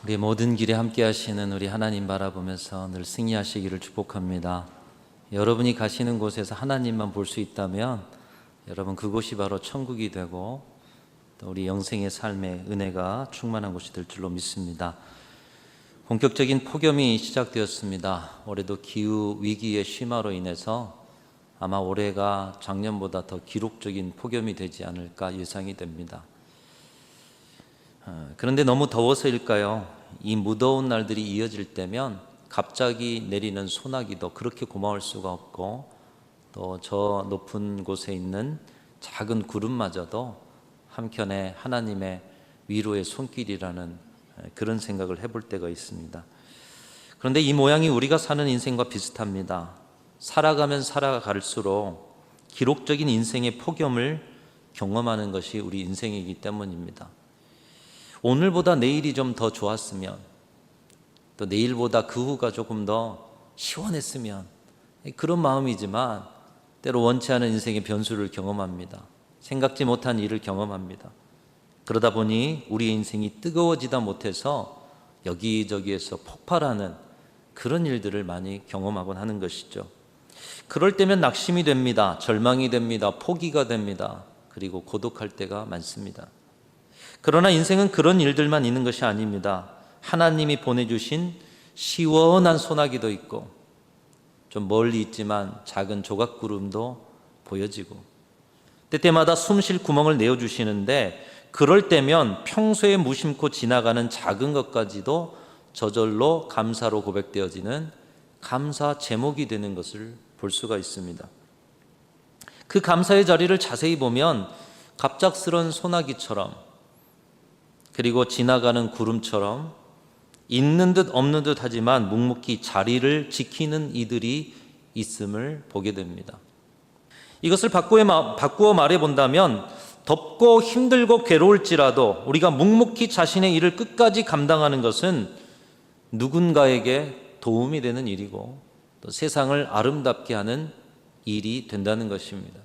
우리 모든 길에 함께 하시는 우리 하나님 바라보면서 늘 승리하시기를 축복합니다. 여러분이 가시는 곳에서 하나님만 볼 수 있다면 여러분 그곳이 바로 천국이 되고 또 우리 영생의 삶의 은혜가 충만한 곳이 될 줄로 믿습니다. 본격적인 폭염이 시작되었습니다. 올해도 기후 위기의 심화로 인해서 아마 올해가 작년보다 더 기록적인 폭염이 되지 않을까 예상이 됩니다. 그런데 너무 더워서일까요? 이 무더운 날들이 이어질 때면 갑자기 내리는 소나기도 그렇게 고마울 수가 없고 또 저 높은 곳에 있는 작은 구름마저도 한켠에 하나님의 위로의 손길이라는 그런 생각을 해볼 때가 있습니다. 그런데 이 모양이 우리가 사는 인생과 비슷합니다. 살아가면 살아갈수록 기록적인 인생의 폭염을 경험하는 것이 우리 인생이기 때문입니다. 오늘보다 내일이 좀 더 좋았으면 또 내일보다 그 후가 조금 더 시원했으면 그런 마음이지만 때로 원치 않은 인생의 변수를 경험합니다. 생각지 못한 일을 경험합니다. 그러다 보니 우리의 인생이 뜨거워지다 못해서 여기저기에서 폭발하는 그런 일들을 많이 경험하곤 하는 것이죠. 그럴 때면 낙심이 됩니다. 절망이 됩니다. 포기가 됩니다. 그리고 고독할 때가 많습니다. 그러나 인생은 그런 일들만 있는 것이 아닙니다. 하나님이 보내주신 시원한 소나기도 있고 좀 멀리 있지만 작은 조각구름도 보여지고 때때마다 숨 쉴 구멍을 내어주시는데 그럴 때면 평소에 무심코 지나가는 작은 것까지도 저절로 감사로 고백되어지는 감사 제목이 되는 것을 볼 수가 있습니다. 그 감사의 자리를 자세히 보면 갑작스런 소나기처럼 그리고 지나가는 구름처럼 있는 듯 없는 듯 하지만 묵묵히 자리를 지키는 이들이 있음을 보게 됩니다. 이것을 바꾸어 말해본다면 덥고 힘들고 괴로울지라도 우리가 묵묵히 자신의 일을 끝까지 감당하는 것은 누군가에게 도움이 되는 일이고 또 세상을 아름답게 하는 일이 된다는 것입니다.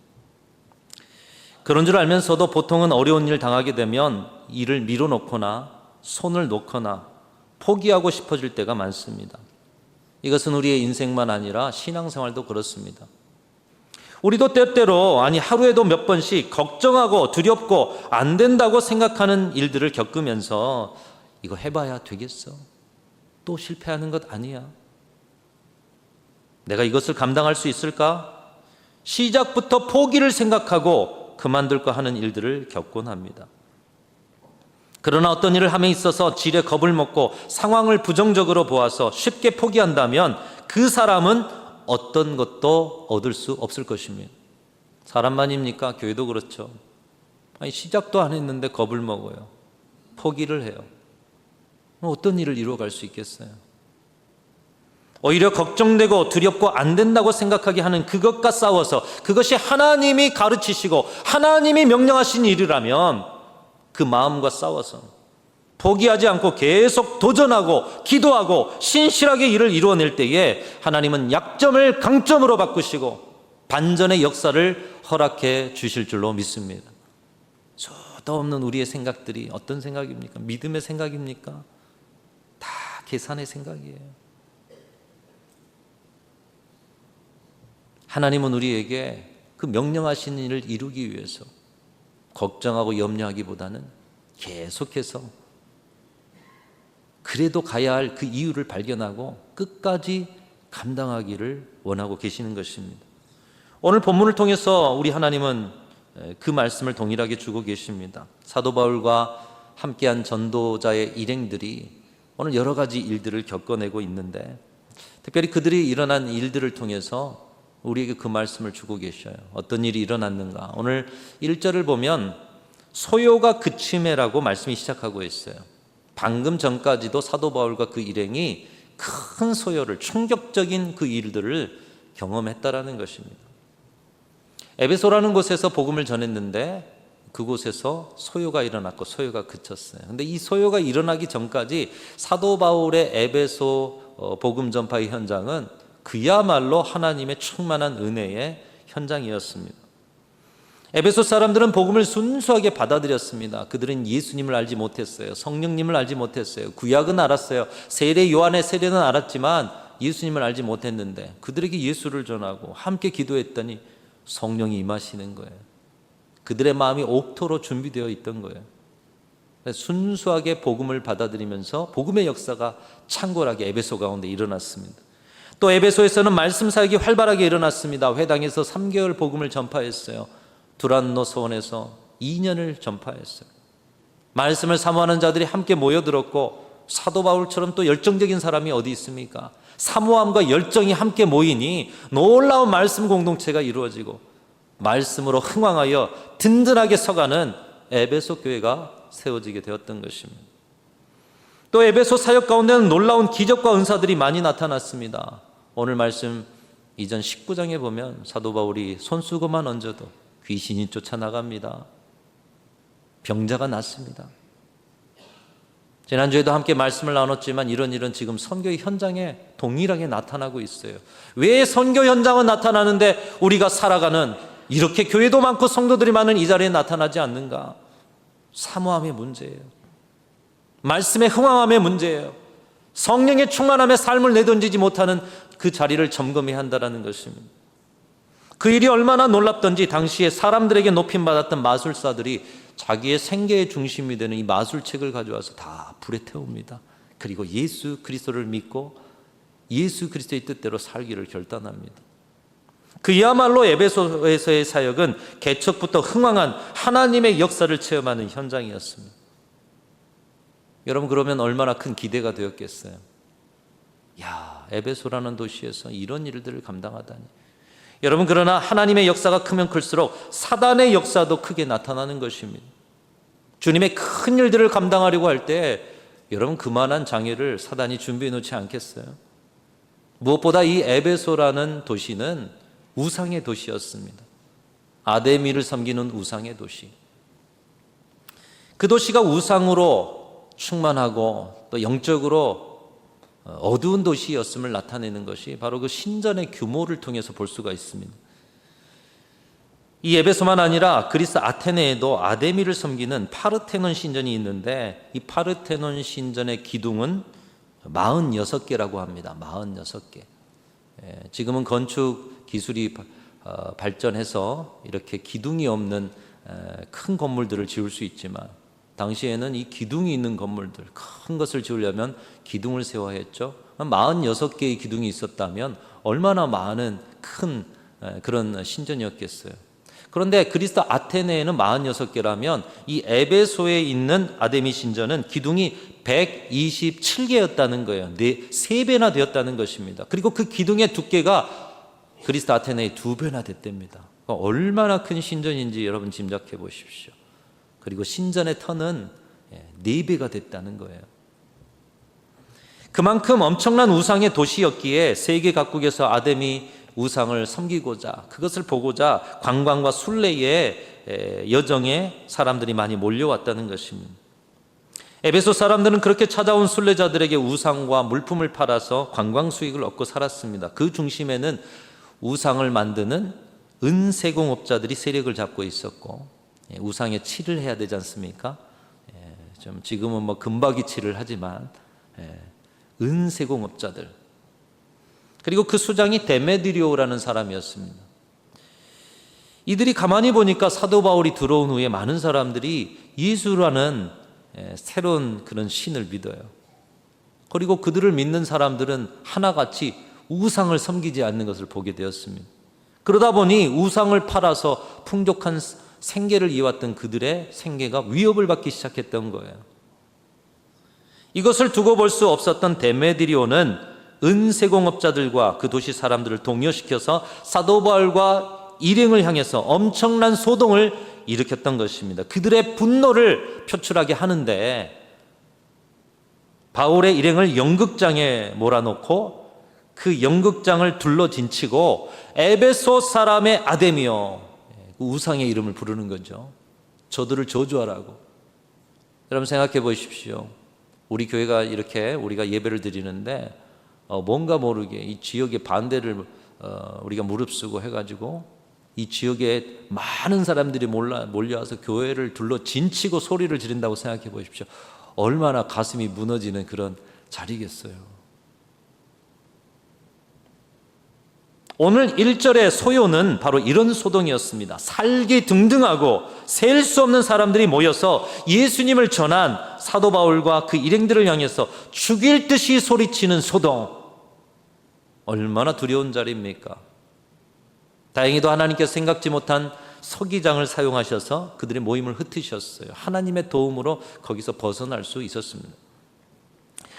그런 줄 알면서도 보통은 어려운 일을 당하게 되면 일을 밀어놓거나 손을 놓거나 포기하고 싶어질 때가 많습니다. 이것은 우리의 인생만 아니라 신앙생활도 그렇습니다. 우리도 때때로 하루에도 몇 번씩 걱정하고 두렵고 안 된다고 생각하는 일들을 겪으면서 이거 해봐야 되겠어? 또 실패하는 것 아니야? 내가 이것을 감당할 수 있을까? 시작부터 포기를 생각하고 그만둘까 하는 일들을 겪곤 합니다. 그러나 어떤 일을 함에 있어서 질에 겁을 먹고 상황을 부정적으로 보아서 쉽게 포기한다면 그 사람은 어떤 것도 얻을 수 없을 것입니다. 사람만입니까? 교회도 그렇죠. 시작도 안 했는데 겁을 먹어요. 포기를 해요. 어떤 일을 이루어갈 수 있겠어요? 오히려 걱정되고 두렵고 안 된다고 생각하게 하는 그것과 싸워서 그것이 하나님이 가르치시고 하나님이 명령하신 일이라면 그 마음과 싸워서 포기하지 않고 계속 도전하고 기도하고 신실하게 일을 이루어낼 때에 하나님은 약점을 강점으로 바꾸시고 반전의 역사를 허락해 주실 줄로 믿습니다. 수도 없는 우리의 생각들이 어떤 생각입니까? 믿음의 생각입니까? 다 계산의 생각이에요. 하나님은 우리에게 그 명령하신 일을 이루기 위해서 걱정하고 염려하기보다는 계속해서 그래도 가야 할 그 이유를 발견하고 끝까지 감당하기를 원하고 계시는 것입니다. 오늘 본문을 통해서 우리 하나님은 그 말씀을 동일하게 주고 계십니다. 사도 바울과 함께한 전도자의 일행들이 오늘 여러 가지 일들을 겪어내고 있는데 특별히 그들이 일어난 일들을 통해서 우리에게 그 말씀을 주고 계셔요. 어떤 일이 일어났는가? 오늘 1절을 보면 소요가 그침해라고 말씀이 시작하고 있어요. 방금 전까지도 사도 바울과 그 일행이 큰 소요를, 충격적인 그 일들을 경험했다라는 것입니다. 에베소라는 곳에서 복음을 전했는데 그곳에서 소요가 일어났고 소요가 그쳤어요. 근데 이 소요가 일어나기 전까지 사도 바울의 에베소 복음 전파의 현장은 그야말로 하나님의 충만한 은혜의 현장이었습니다. 에베소 사람들은 복음을 순수하게 받아들였습니다. 그들은 예수님을 알지 못했어요. 성령님을 알지 못했어요. 구약은 알았어요. 세례 요한의 세례는 알았지만 예수님을 알지 못했는데 그들에게 예수를 전하고 함께 기도했더니 성령이 임하시는 거예요. 그들의 마음이 옥토로 준비되어 있던 거예요. 순수하게 복음을 받아들이면서 복음의 역사가 창궐하게 에베소 가운데 일어났습니다. 또 에베소에서는 말씀 사역이 활발하게 일어났습니다. 회당에서 3개월 복음을 전파했어요. 두란노 서원에서 2년을 전파했어요. 말씀을 사모하는 자들이 함께 모여들었고 사도 바울처럼 또 열정적인 사람이 어디 있습니까? 사모함과 열정이 함께 모이니 놀라운 말씀 공동체가 이루어지고 말씀으로 흥왕하여 든든하게 서가는 에베소 교회가 세워지게 되었던 것입니다. 또 에베소 사역 가운데는 놀라운 기적과 은사들이 많이 나타났습니다. 오늘 말씀 이전 19장에 보면 사도 바울이 손수건만 얹어도 귀신이 쫓아나갑니다. 병자가 낫습니다. 지난주에도 함께 말씀을 나눴지만 이런 일은 지금 선교의 현장에 동일하게 나타나고 있어요. 왜 선교 현장은 나타나는데 우리가 살아가는 이렇게 교회도 많고 성도들이 많은 이 자리에 나타나지 않는가? 사모함의 문제예요. 말씀의 흥황함의 문제예요. 성령의 충만함에 삶을 내던지지 못하는 그 자리를 점검해야 한다는 것입니다. 그 일이 얼마나 놀랍던지 당시에 사람들에게 높임받았던 마술사들이 자기의 생계의 중심이 되는 이 마술책을 가져와서 다 불에 태웁니다. 그리고 예수 그리스도를 믿고 예수 그리스도의 뜻대로 살기를 결단합니다. 그야말로 에베소에서의 사역은 개척부터 흥황한 하나님의 역사를 체험하는 현장이었습니다. 여러분, 그러면 얼마나 큰 기대가 되었겠어요. 야, 에베소라는 도시에서 이런 일들을 감당하다니. 여러분, 그러나 하나님의 역사가 크면 클수록 사단의 역사도 크게 나타나는 것입니다. 주님의 큰 일들을 감당하려고 할 때 여러분, 그만한 장애를 사단이 준비해 놓지 않겠어요? 무엇보다 이 에베소라는 도시는 우상의 도시였습니다. 아데미를 섬기는 우상의 도시. 그 도시가 우상으로 충만하고 또 영적으로 어두운 도시였음을 나타내는 것이 바로 그 신전의 규모를 통해서 볼 수가 있습니다. 이 에베소만 아니라 그리스 아테네에도 아데미를 섬기는 파르테논 신전이 있는데 이 파르테논 신전의 기둥은 46개라고 합니다. 46개. 지금은 건축 기술이 발전해서 이렇게 기둥이 없는 큰 건물들을 지을 수 있지만 당시에는 이 기둥이 있는 건물들, 큰 것을 지으려면 기둥을 세워야 했죠. 46개의 기둥이 있었다면 얼마나 많은 큰 그런 신전이었겠어요. 그런데 그리스 아테네에는 46개라면 이 에베소에 있는 아데미 신전은 기둥이 127개였다는 거예요. 3배나 되었다는 것입니다. 그리고 그 기둥의 두께가 그리스 아테네의 2배나 됐답니다. 얼마나 큰 신전인지 여러분 짐작해 보십시오. 그리고 신전의 터는 4배가 됐다는 거예요. 그만큼 엄청난 우상의 도시였기에 세계 각국에서 아데미 우상을 섬기고자 그것을 보고자 관광과 순례의 여정에 사람들이 많이 몰려왔다는 것입니다. 에베소 사람들은 그렇게 찾아온 순례자들에게 우상과 물품을 팔아서 관광 수익을 얻고 살았습니다. 그 중심에는 우상을 만드는 은세공업자들이 세력을 잡고 있었고 우상에 칠을 해야 되지 않습니까? 좀 지금은 뭐 금박이 칠을 하지만 은세공업자들, 그리고 그 수장이 데메드리오라는 사람이었습니다. 이들이 가만히 보니까 사도 바울이 들어온 후에 많은 사람들이 예수라는 새로운 그런 신을 믿어요. 그리고 그들을 믿는 사람들은 하나같이 우상을 섬기지 않는 것을 보게 되었습니다. 그러다 보니 우상을 팔아서 풍족한 생계를 이어왔던 그들의 생계가 위협을 받기 시작했던 거예요. 이것을 두고 볼 수 없었던 데메드리오는 은세공업자들과 그 도시 사람들을 동요시켜서 사도 바울과 일행을 향해서 엄청난 소동을 일으켰던 것입니다. 그들의 분노를 표출하게 하는데 바울의 일행을 연극장에 몰아놓고 그 연극장을 둘러 진치고 에베소 사람의 아데미여, 그 우상의 이름을 부르는 거죠. 저들을 저주하라고. 여러분 생각해 보십시오. 우리 교회가 이렇게 우리가 예배를 드리는데 뭔가 모르게 이 지역의 반대를 우리가 무릅쓰고 해가지고 이 지역에 많은 사람들이 몰려와서 교회를 둘러 진치고 소리를 지른다고 생각해 보십시오. 얼마나 가슴이 무너지는 그런 자리겠어요. 오늘 1절의 소요는 바로 이런 소동이었습니다. 살기 등등하고 셀 수 없는 사람들이 모여서 예수님을 전한 사도 바울과 그 일행들을 향해서 죽일 듯이 소리치는 소동. 얼마나 두려운 자리입니까? 다행히도 하나님께서 생각지 못한 서기장을 사용하셔서 그들의 모임을 흩으셨어요. 하나님의 도움으로 거기서 벗어날 수 있었습니다.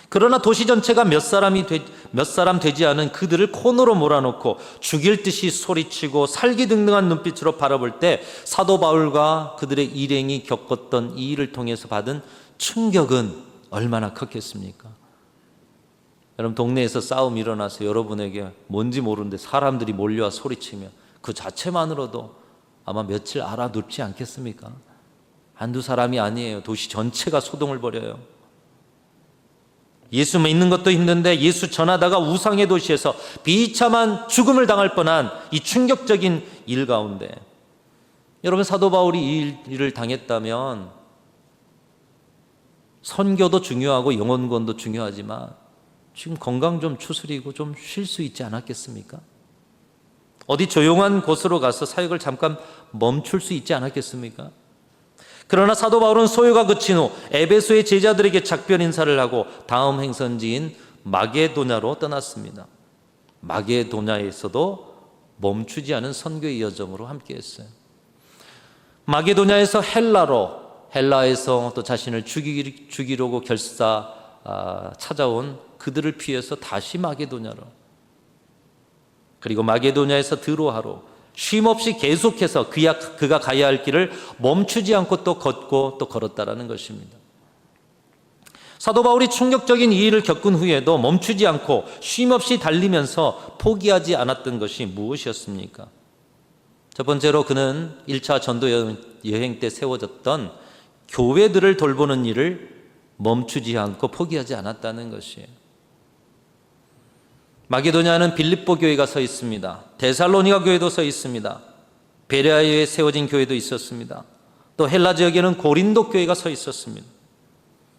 그러나 도시 전체가 몇 사람 되지 않은 그들을 코너로 몰아놓고 죽일 듯이 소리치고 살기등등한 눈빛으로 바라볼 때 사도 바울과 그들의 일행이 겪었던 이 일을 통해서 받은 충격은 얼마나 컸겠습니까? 여러분, 동네에서 싸움이 일어나서 여러분에게 뭔지 모르는데 사람들이 몰려와 소리치면 그 자체만으로도 아마 며칠 알아눕지 않겠습니까? 한두 사람이 아니에요. 도시 전체가 소동을 벌여요. 예수 믿는 것도 힘든데 예수 전하다가 우상의 도시에서 비참한 죽음을 당할 뻔한 이 충격적인 일 가운데, 여러분, 사도 바울이 이 일을 당했다면 선교도 중요하고 영혼구원도 중요하지만 지금 건강 좀 추스리고 좀 쉴 수 있지 않았겠습니까? 어디 조용한 곳으로 가서 사역을 잠깐 멈출 수 있지 않았겠습니까? 그러나 사도 바울은 소요가 그친 후 에베소의 제자들에게 작별 인사를 하고 다음 행선지인 마게도냐로 떠났습니다. 마게도냐에서도 멈추지 않은 선교의 여정으로 함께했어요. 마게도냐에서 헬라에서 또 자신을 죽이려고 찾아온 그들을 피해서 다시 마게도냐로, 그리고 마게도냐에서 드로아로 쉼없이 계속해서 그가 가야 할 길을 멈추지 않고 또 걷고 또 걸었다라는 것입니다. 사도 바울이 충격적인 이 일을 겪은 후에도 멈추지 않고 쉼없이 달리면서 포기하지 않았던 것이 무엇이었습니까? 첫 번째로 그는 1차 전도 여행 때 세워졌던 교회들을 돌보는 일을 멈추지 않고 포기하지 않았다는 것이에요. 마게도냐는 빌립보 교회가 서 있습니다. 데살로니가 교회도 서 있습니다. 베레아에 세워진 교회도 있었습니다. 또 헬라 지역에는 고린도 교회가 서 있었습니다.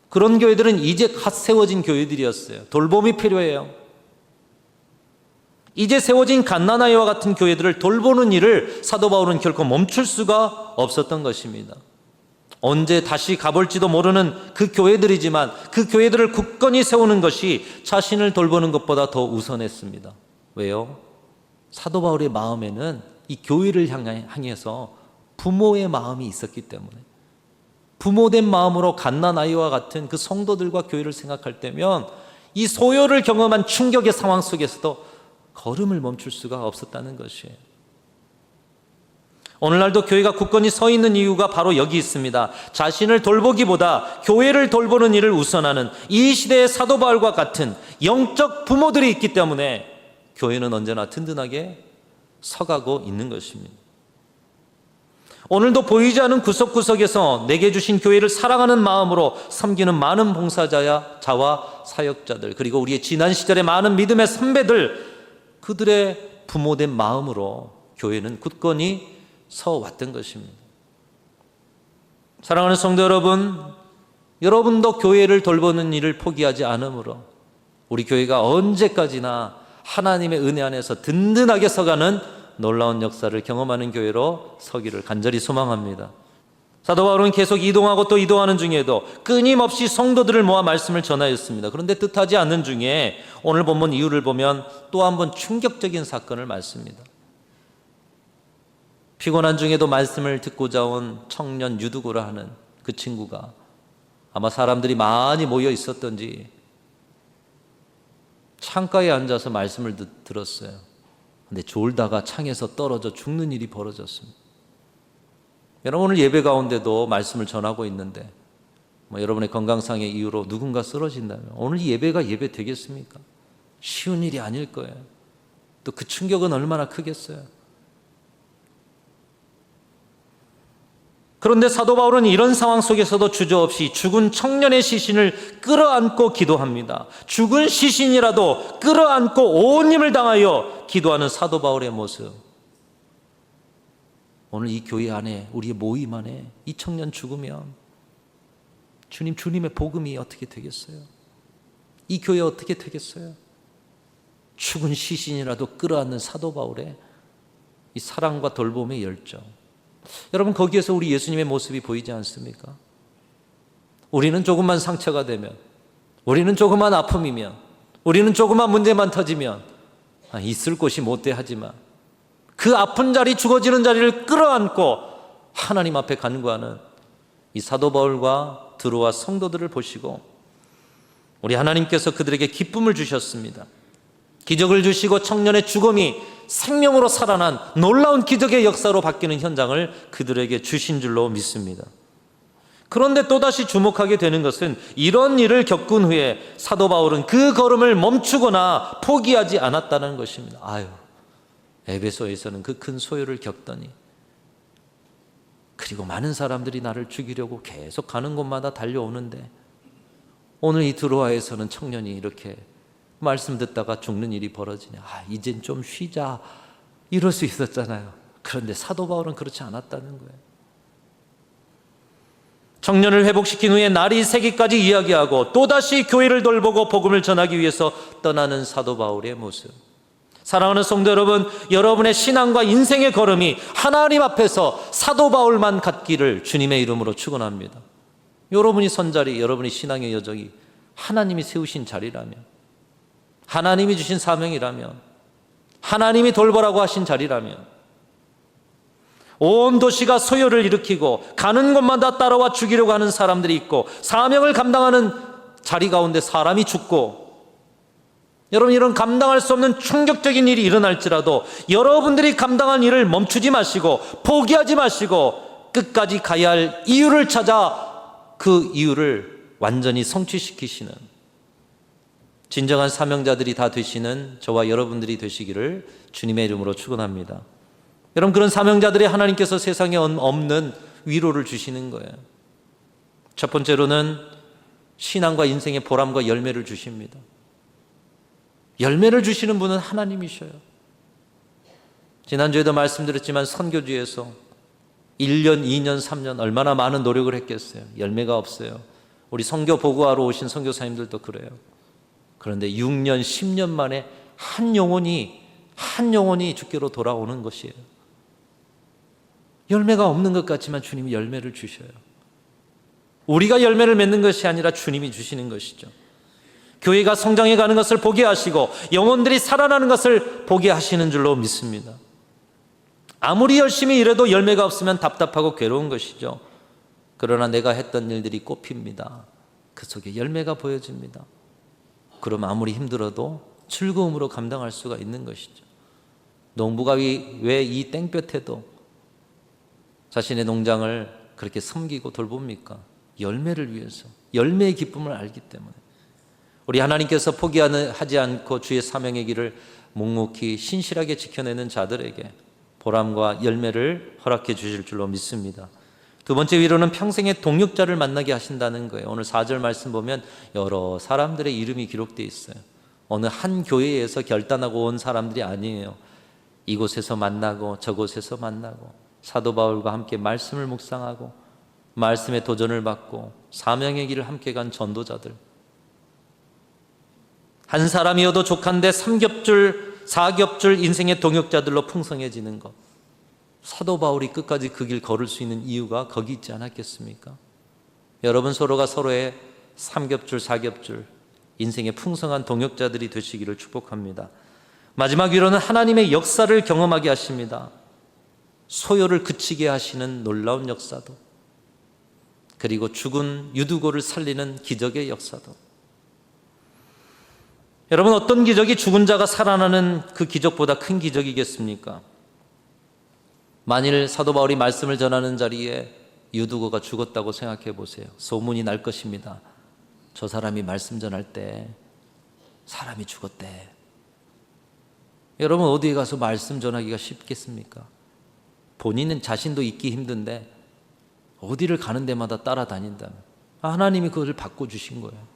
그런 교회들은 이제 갓 세워진 교회들이었어요. 돌봄이 필요해요. 이제 세워진 갓나나이와 같은 교회들을 돌보는 일을 사도 바울은 결코 멈출 수가 없었던 것입니다. 언제 다시 가볼지도 모르는 그 교회들이지만 그 교회들을 굳건히 세우는 것이 자신을 돌보는 것보다 더 우선했습니다. 왜요? 사도 바울의 마음에는 이 교회를 향해서 부모의 마음이 있었기 때문에, 부모된 마음으로 갓난아이와 같은 그 성도들과 교회를 생각할 때면 이 소요를 경험한 충격의 상황 속에서도 걸음을 멈출 수가 없었다는 것이에요. 오늘날도 교회가 굳건히 서 있는 이유가 바로 여기 있습니다. 자신을 돌보기보다 교회를 돌보는 일을 우선하는 이 시대의 사도 바울과 같은 영적 부모들이 있기 때문에 교회는 언제나 든든하게 서가고 있는 것입니다. 오늘도 보이지 않는 구석구석에서 내게 주신 교회를 사랑하는 마음으로 섬기는 많은 봉사자와 사역자들, 그리고 우리의 지난 시절의 많은 믿음의 선배들, 그들의 부모된 마음으로 교회는 굳건히 서왔던 것입니다. 사랑하는 성도 여러분, 여러분도 교회를 돌보는 일을 포기하지 않으므로 우리 교회가 언제까지나 하나님의 은혜 안에서 든든하게 서가는 놀라운 역사를 경험하는 교회로 서기를 간절히 소망합니다. 사도 바울은 계속 이동하고 또 이동하는 중에도 끊임없이 성도들을 모아 말씀을 전하였습니다. 그런데 뜻하지 않는 중에 오늘 본문 이유를 보면 또 한 번 충격적인 사건을 말씀합니다. 피곤한 중에도 말씀을 듣고자 온 청년 유두고라 하는 그 친구가 아마 사람들이 많이 모여 있었던지 창가에 앉아서 말씀을 들었어요. 근데 졸다가 창에서 떨어져 죽는 일이 벌어졌습니다. 여러분, 오늘 예배 가운데도 말씀을 전하고 있는데 여러분의 건강상의 이유로 누군가 쓰러진다면 오늘 예배가 예배 되겠습니까? 쉬운 일이 아닐 거예요. 또 그 충격은 얼마나 크겠어요. 그런데 사도 바울은 이런 상황 속에서도 주저없이 죽은 청년의 시신을 끌어안고 기도합니다. 죽은 시신이라도 끌어안고 온 힘을 당하여 기도하는 사도 바울의 모습. 오늘 이 교회 안에, 우리의 모임 안에 이 청년 죽으면 주님의 복음이 어떻게 되겠어요? 이 교회 어떻게 되겠어요? 죽은 시신이라도 끌어안는 사도 바울의 이 사랑과 돌봄의 열정. 여러분, 거기에서 우리 예수님의 모습이 보이지 않습니까? 우리는 조금만 상처가 되면, 우리는 조금만 아픔이면, 우리는 조금만 문제만 터지면 있을 곳이 못돼 하지만 그 아픈 자리, 죽어지는 자리를 끌어안고 하나님 앞에 간구하는 이 사도 바울과 드로아 성도들을 보시고 우리 하나님께서 그들에게 기쁨을 주셨습니다. 기적을 주시고 청년의 죽음이 생명으로 살아난 놀라운 기적의 역사로 바뀌는 현장을 그들에게 주신 줄로 믿습니다. 그런데 또다시 주목하게 되는 것은 이런 일을 겪은 후에 사도 바울은 그 걸음을 멈추거나 포기하지 않았다는 것입니다. 에베소에서는 그 큰 소요를 겪더니, 그리고 많은 사람들이 나를 죽이려고 계속 가는 곳마다 달려오는데 오늘 이 드로아에서는 청년이 이렇게 말씀 듣다가 죽는 일이 벌어지냐. 이젠 좀 쉬자, 이럴 수 있었잖아요. 그런데 사도 바울은 그렇지 않았다는 거예요. 청년을 회복시킨 후에 날이 새기까지 이야기하고 또다시 교회를 돌보고 복음을 전하기 위해서 떠나는 사도 바울의 모습. 사랑하는 성도 여러분, 여러분의 신앙과 인생의 걸음이 하나님 앞에서 사도 바울만 같기를 주님의 이름으로 축원합니다. 여러분이 선 자리, 여러분의 신앙의 여정이 하나님이 세우신 자리라면, 하나님이 주신 사명이라면, 하나님이 돌보라고 하신 자리라면, 온 도시가 소요를 일으키고 가는 곳마다 따라와 죽이려고 하는 사람들이 있고 사명을 감당하는 자리 가운데 사람이 죽고, 여러분, 이런 감당할 수 없는 충격적인 일이 일어날지라도 여러분들이 감당한 일을 멈추지 마시고 포기하지 마시고 끝까지 가야 할 이유를 찾아 그 이유를 완전히 성취시키시는 진정한 사명자들이 다 되시는 저와 여러분들이 되시기를 주님의 이름으로 축원합니다. 여러분, 그런 사명자들이 하나님께서 세상에 없는 위로를 주시는 거예요. 첫 번째로는 신앙과 인생의 보람과 열매를 주십니다. 열매를 주시는 분은 하나님이셔요. 지난주에도 말씀드렸지만 선교지에서 1년, 2년, 3년 얼마나 많은 노력을 했겠어요. 열매가 없어요. 우리 선교 보고하러 오신 선교사님들도 그래요. 그런데 6년, 10년 만에 한 영혼이 주께로 돌아오는 것이에요. 열매가 없는 것 같지만 주님이 열매를 주셔요. 우리가 열매를 맺는 것이 아니라 주님이 주시는 것이죠. 교회가 성장해 가는 것을 보게 하시고 영혼들이 살아나는 것을 보게 하시는 줄로 믿습니다. 아무리 열심히 일해도 열매가 없으면 답답하고 괴로운 것이죠. 그러나 내가 했던 일들이 꽃핍니다. 그 속에 열매가 보여집니다. 그럼 아무리 힘들어도 즐거움으로 감당할 수가 있는 것이죠. 농부가 왜 이 땡볕에도 자신의 농장을 그렇게 섬기고 돌봅니까? 열매를 위해서, 열매의 기쁨을 알기 때문에. 우리 하나님께서 포기하지 않고 주의 사명의 길을 묵묵히 신실하게 지켜내는 자들에게 보람과 열매를 허락해 주실 줄로 믿습니다. 두 번째 위로는 평생의 동역자를 만나게 하신다는 거예요. 오늘 4절 말씀 보면 여러 사람들의 이름이 기록되어 있어요. 어느 한 교회에서 결단하고 온 사람들이 아니에요. 이곳에서 만나고 저곳에서 만나고 사도 바울과 함께 말씀을 묵상하고 말씀의 도전을 받고 사명의 길을 함께 간 전도자들. 한 사람이어도 족한데 3겹줄, 4겹줄 인생의 동역자들로 풍성해지는 것. 사도 바울이 끝까지 그 길 걸을 수 있는 이유가 거기 있지 않았겠습니까? 여러분, 서로가 서로의 3겹줄, 4겹줄 인생의 풍성한 동역자들이 되시기를 축복합니다. 마지막 위로는 하나님의 역사를 경험하게 하십니다. 소요를 그치게 하시는 놀라운 역사도, 그리고 죽은 유두고를 살리는 기적의 역사도. 여러분, 어떤 기적이 죽은 자가 살아나는 그 기적보다 큰 기적이겠습니까? 만일 사도 바울이 말씀을 전하는 자리에 유두고가 죽었다고 생각해 보세요. 소문이 날 것입니다. 저 사람이 말씀 전할 때 사람이 죽었대. 여러분, 어디에 가서 말씀 전하기가 쉽겠습니까? 본인은 자신도 있기 힘든데 어디를 가는 데마다 따라다닌다면 하나님이 그것을 바꿔주신 거예요.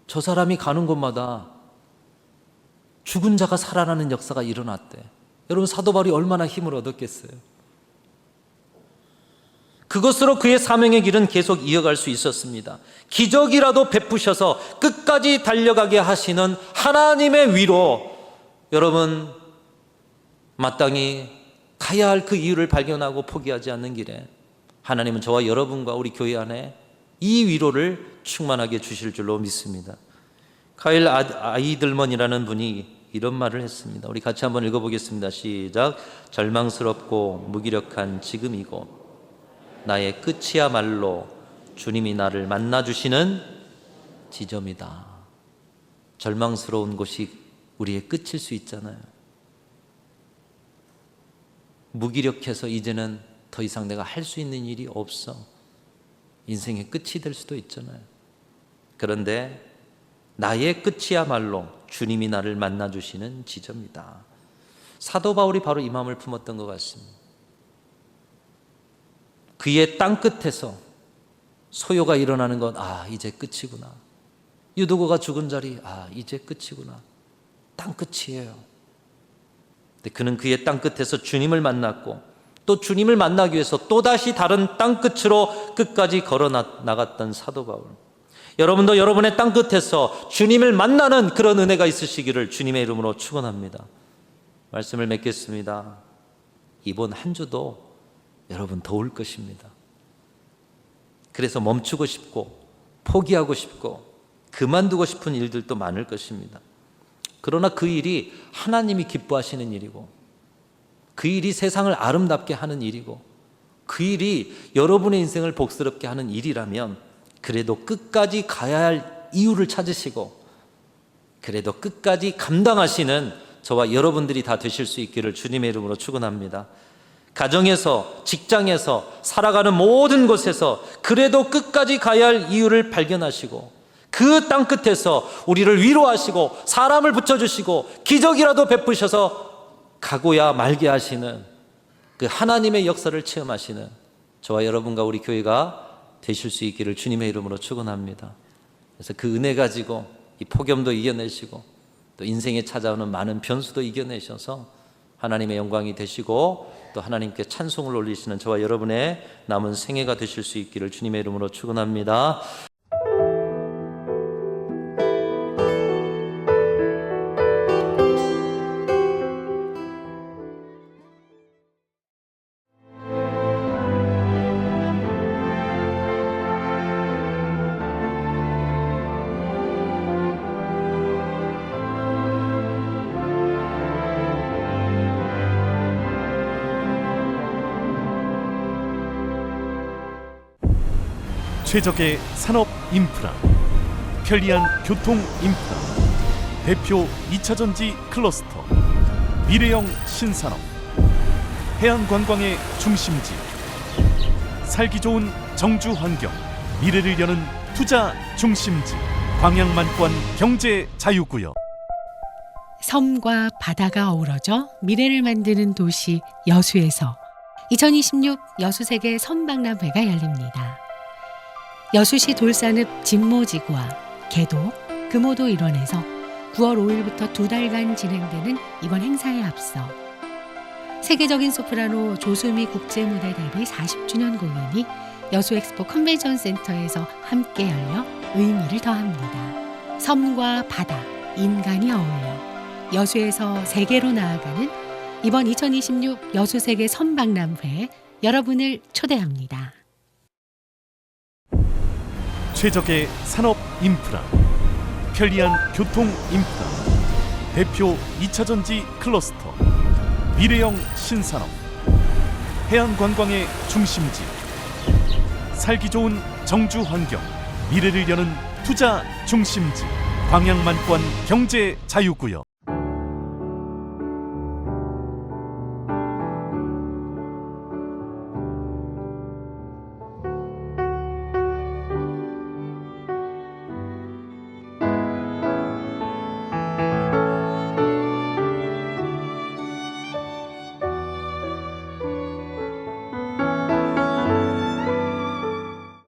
저 사람이 가는 곳마다 죽은 자가 살아나는 역사가 일어났대. 여러분, 사도 바울이 얼마나 힘을 얻었겠어요? 그것으로 그의 사명의 길은 계속 이어갈 수 있었습니다. 기적이라도 베푸셔서 끝까지 달려가게 하시는 하나님의 위로, 여러분, 마땅히 가야 할 그 이유를 발견하고 포기하지 않는 길에 하나님은 저와 여러분과 우리 교회 안에 이 위로를 충만하게 주실 줄로 믿습니다. 카일 아이들먼이라는 분이 이런 말을 했습니다. 우리 같이 한번 읽어보겠습니다. 시작. 절망스럽고 무기력한 지금이고 나의 끝이야말로 주님이 나를 만나주시는 지점이다. 절망스러운 곳이 우리의 끝일 수 있잖아요. 무기력해서 이제는 더 이상 내가 할 수 있는 일이 없어. 인생의 끝이 될 수도 있잖아요. 그런데 나의 끝이야말로 주님이 나를 만나주시는 지점이다. 사도 바울이 바로 이 마음을 품었던 것 같습니다. 그의 땅끝에서 소요가 일어나는 건 이제 끝이구나. 유도고가 죽은 자리 이제 끝이구나. 땅끝이에요. 근데 그는 그의 땅끝에서 주님을 만났고 또 주님을 만나기 위해서 또다시 다른 땅끝으로 끝까지 걸어 나갔던 사도 바울. 여러분도 여러분의 땅끝에서 주님을 만나는 그런 은혜가 있으시기를 주님의 이름으로 축원합니다. 말씀을 맺겠습니다. 이번 한 주도 여러분 더울 것입니다. 그래서 멈추고 싶고 포기하고 싶고 그만두고 싶은 일들도 많을 것입니다. 그러나 그 일이 하나님이 기뻐하시는 일이고 그 일이 세상을 아름답게 하는 일이고 그 일이 여러분의 인생을 복스럽게 하는 일이라면 그래도 끝까지 가야 할 이유를 찾으시고 그래도 끝까지 감당하시는 저와 여러분들이 다 되실 수 있기를 주님의 이름으로 축원합니다. 가정에서, 직장에서, 살아가는 모든 곳에서 그래도 끝까지 가야 할 이유를 발견하시고 그 땅끝에서 우리를 위로하시고 사람을 붙여주시고 기적이라도 베푸셔서 가고야 말게 하시는 그 하나님의 역사를 체험하시는 저와 여러분과 우리 교회가 되실 수 있기를 주님의 이름으로 축원합니다. 그래서 그 은혜 가지고 이 폭염도 이겨내시고 또 인생에 찾아오는 많은 변수도 이겨내셔서 하나님의 영광이 되시고 또 하나님께 찬송을 올리시는 저와 여러분의 남은 생애가 되실 수 있기를 주님의 이름으로 축원합니다. 최적의 산업 인프라, 편리한 교통 인프라, 대표 2차전지 클러스터, 미래형 신산업, 해양관광의 중심지, 살기 좋은 정주 환경, 미래를 여는 투자 중심지, 광양만권 경제 자유구역. 섬과 바다가 어우러져 미래를 만드는 도시 여수에서 2026 여수세계 섬박람회가 열립니다. 여수시 돌산읍 진모지구와 개도, 금오도 일원에서 9월 5일부터 2달간 진행되는 이번 행사에 앞서 세계적인 소프라노 조수미 국제무대 데뷔 40주년 공연이 여수엑스포 컨벤션 센터에서 함께 열려 의미를 더합니다. 섬과 바다, 인간이 어울려 여수에서 세계로 나아가는 이번 2026 여수세계 섬박람회에 여러분을 초대합니다. 최적의 산업 인프라, 편리한 교통 인프라, 대표 2차전지 클러스터, 미래형 신산업, 해양관광의 중심지, 살기 좋은 정주 환경, 미래를 여는 투자 중심지, 광양만권 경제 자유구역.